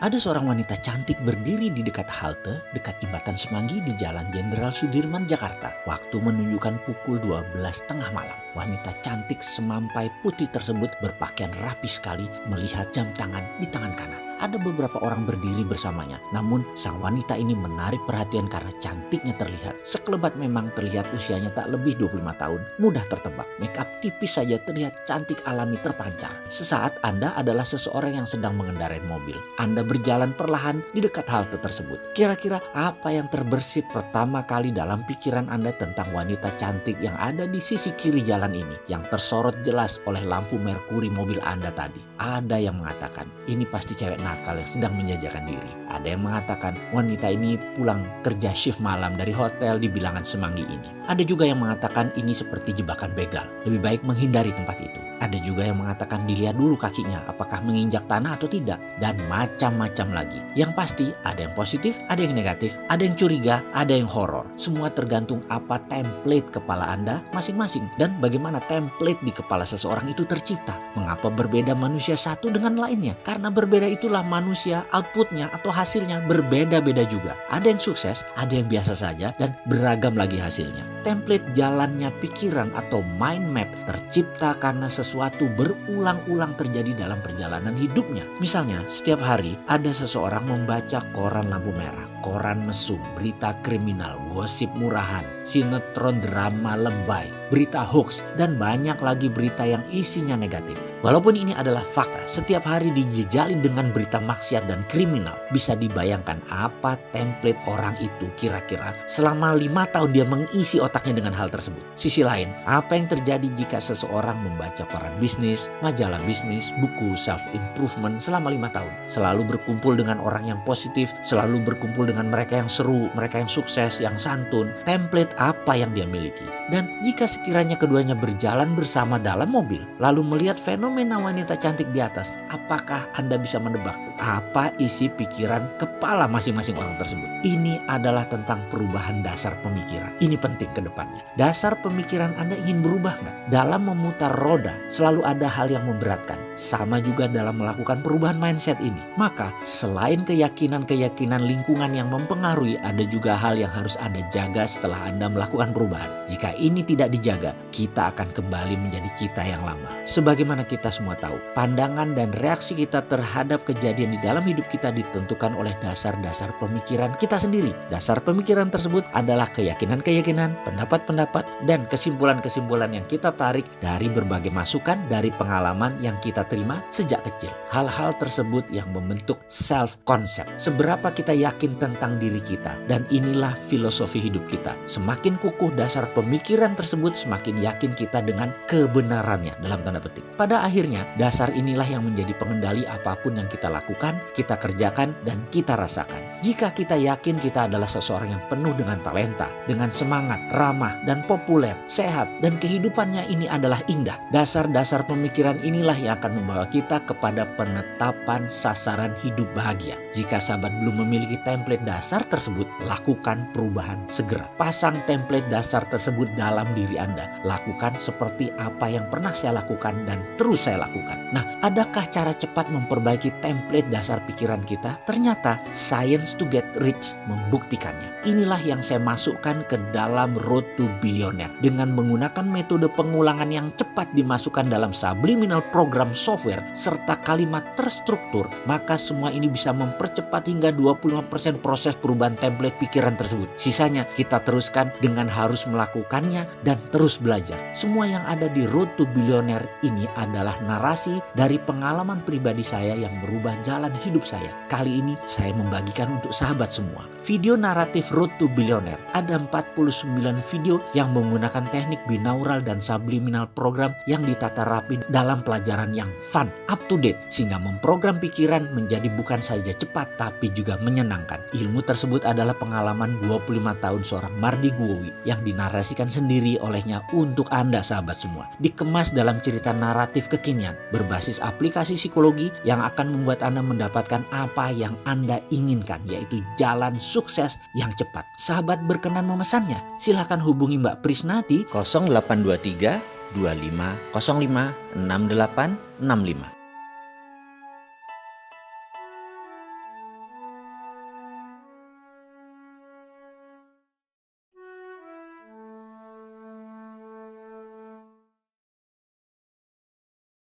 Ada seorang wanita cantik berdiri di dekat halte dekat jembatan Semanggi di Jalan Jenderal Sudirman, Jakarta. Waktu menunjukkan pukul 12 tengah malam. Wanita cantik semampai putih tersebut berpakaian rapi sekali melihat jam tangan di tangan kanan. Ada beberapa orang berdiri bersamanya. Namun sang wanita ini menarik perhatian karena cantiknya terlihat. Sekelebat memang terlihat usianya tak lebih 25 tahun. Mudah tertebak. Make up tipis saja terlihat cantik alami terpancar. Sesaat Anda adalah seseorang yang sedang mengendarai mobil. Anda berjalan perlahan di dekat halte tersebut. Kira-kira apa yang terbersit pertama kali dalam pikiran Anda tentang wanita cantik yang ada di sisi kiri jalan ini, yang tersorot jelas oleh lampu merkuri mobil Anda tadi? Ada yang mengatakan ini pasti cewek nakal yang sedang menjajakan diri. Ada yang mengatakan wanita ini pulang kerja shift malam dari hotel di bilangan Semanggi ini. Ada juga yang mengatakan ini seperti jebakan begal, lebih baik menghindari tempat itu. Ada juga yang mengatakan dilihat dulu kakinya apakah menginjak tanah atau tidak, dan macam-macam lagi. Yang pasti ada yang positif, ada yang negatif, ada yang curiga, ada yang horor. Semua tergantung apa template kepala Anda masing-masing dan bagaimana template di kepala seseorang itu tercipta. Mengapa berbeda manusia satu dengan lainnya? Karena berbeda itulah manusia, outputnya atau hasilnya berbeda-beda juga. Ada yang sukses, ada yang biasa saja, dan beragam lagi hasilnya. Template jalannya pikiran atau mind map tercipta karena sesuatu berulang-ulang terjadi dalam perjalanan hidupnya. Misalnya, setiap hari ada seseorang membaca koran lampu merah, koran mesum, berita kriminal, gosip murahan, sinetron drama lebay, berita hoax, dan banyak lagi berita yang isinya negatif. Walaupun ini adalah fakta, setiap hari dijejali dengan berita maksiat dan kriminal. Bisa dibayangkan apa template orang itu kira-kira selama 5 tahun dia mengisi otaknya dengan hal tersebut. Sisi lain, apa yang terjadi jika seseorang membaca koran bisnis, majalah bisnis, buku self-improvement selama 5 tahun. Selalu berkumpul dengan orang yang positif, selalu berkumpul dengan mereka yang seru, mereka yang sukses, yang santun. Template apa yang dia miliki. Dan jika sekiranya keduanya berjalan bersama dalam mobil, lalu melihat fenomena wanita cantik di atas, apakah Anda bisa menebak apa isi pikiran kepala masing-masing orang tersebut? Ini adalah tentang perubahan dasar pemikiran. Ini penting ke depannya. Dasar pemikiran Anda ingin berubah nggak? Dalam memutar roda selalu ada hal yang memberatkan. Sama juga dalam melakukan perubahan mindset ini. Maka selain keyakinan-keyakinan lingkungan yang mempengaruhi, ada juga hal yang harus Anda jaga setelah Anda melakukan perubahan. Jika ini tidak dijaga, kita akan kembali menjadi kita yang lama. Sebagaimana kita semua tahu, pandangan dan reaksi kita terhadap kejadian di dalam hidup kita ditentukan oleh dasar-dasar pemikiran kita sendiri. Dasar pemikiran tersebut adalah keyakinan-keyakinan, pendapat-pendapat, dan kesimpulan-kesimpulan yang kita tarik dari berbagai masukan dari pengalaman yang kita terima sejak kecil. Hal-hal tersebut yang membentuk self-concept. Seberapa kita yakin tentang diri kita, dan inilah filosofi hidup kita. Semakin kukuh dasar pemikiran tersebut, semakin yakin kita dengan kebenarannya dalam tanda petik. Pada akhirnya, dasar inilah yang menjadi pengendali apapun yang kita lakukan, kita kerjakan, dan kita rasakan. Jika kita yakin kita adalah seseorang yang penuh dengan talenta, dengan semangat, ramah, dan populer, sehat, dan kehidupannya ini adalah indah. Dasar-dasar pemikiran inilah yang akan membawa kita kepada penetapan sasaran hidup bahagia. Jika sahabat belum memiliki template dasar tersebut, lakukan perubahan segera. Pasang template dasar tersebut dalam diri Anda. Lakukan seperti apa yang pernah saya lakukan dan terus saya lakukan. Nah, adakah cara cepat memperbaiki template dasar pikiran kita? Ternyata Science to Get Rich membuktikannya. Inilah yang saya masukkan ke dalam Road to Billionaire. Dengan menggunakan metode pengulangan yang cepat dimasukkan dalam subliminal program software serta kalimat terstruktur, maka semua ini bisa mempercepat hingga 25% proses perubahan template pikiran tersebut. Sisanya kita teruskan dengan harus melakukannya dan terus belajar. Semua yang ada di Road to Billionaire ini adalah narasi dari pengalaman pribadi saya yang merubah jalan hidup saya. Kali ini saya membagikan untuk sahabat semua. Video naratif Road to Billionaire. Ada 49 video yang menggunakan teknik binaural dan subliminal program yang ditata rapi dalam pelajaran yang fun, up to date, sehingga memprogram pikiran menjadi bukan saja cepat tapi juga menyenangkan. Ilmu tersebut adalah pengalaman 25 tahun seorang Mardi Guowi yang dinarasikan sendiri olehnya untuk Anda sahabat semua. Dikemas dalam cerita naratif kekinian berbasis aplikasi psikologi yang akan membuat Anda mendapatkan apa yang Anda inginkan, yaitu jalan sukses yang cepat. Sahabat berkenan memesannya? Silahkan hubungi Mbak Prisna di 0823 2505 6865.